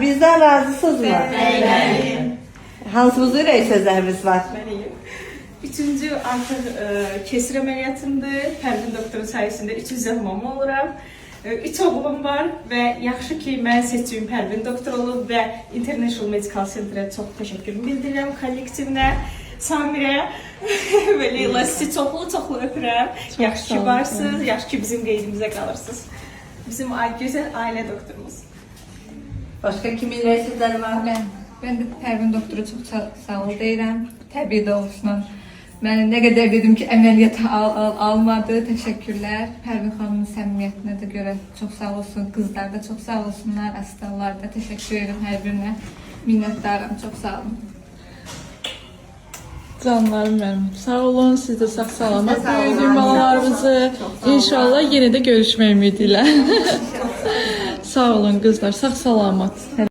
bizden razısınız mı? Bəli. Hansımızın ürək sözlərimiz var? Məniyim. Üçüncü artıq kesir əməliyyatımdır. Pərvin doktoru sayəsində 300 mama oluram. 3 oğlum var və yaxşı ki, mən seçdiyim Pərvin doktor olub və International Medical Center-ə çox təşəkkürümü bildirirəm kollektivinə. Samirə və Leyla sizi çoxlu öpürəm. Yaxşı ki varsınız, yaxşı ki bizim qeydimizə qalırsınız. Bizim gözəl ailə doktorumuz. Başqa kimin ürək sözləri var? Ben de Pərvin doktoru çok sağ ol deyirəm. Təbii doğuşla. Mən nə qədər dedim ki, əməliyyat almadı. Təşəkkürlər. Pərvin xanımın səmimiyyətinə də görə çox sağ olsun. Qızlar da çox sağ olsunlar. Asistanlar da təşəkkür edirəm hər birinə. Minnətdaram. Çox sağ olun. Canlarım benim. Sağ olun. Siz de sağ salamat büyüdün balalarımızı. İnşallah yine de görüşmək ümidiyle. Sağ olun kızlar. Sağ salamat.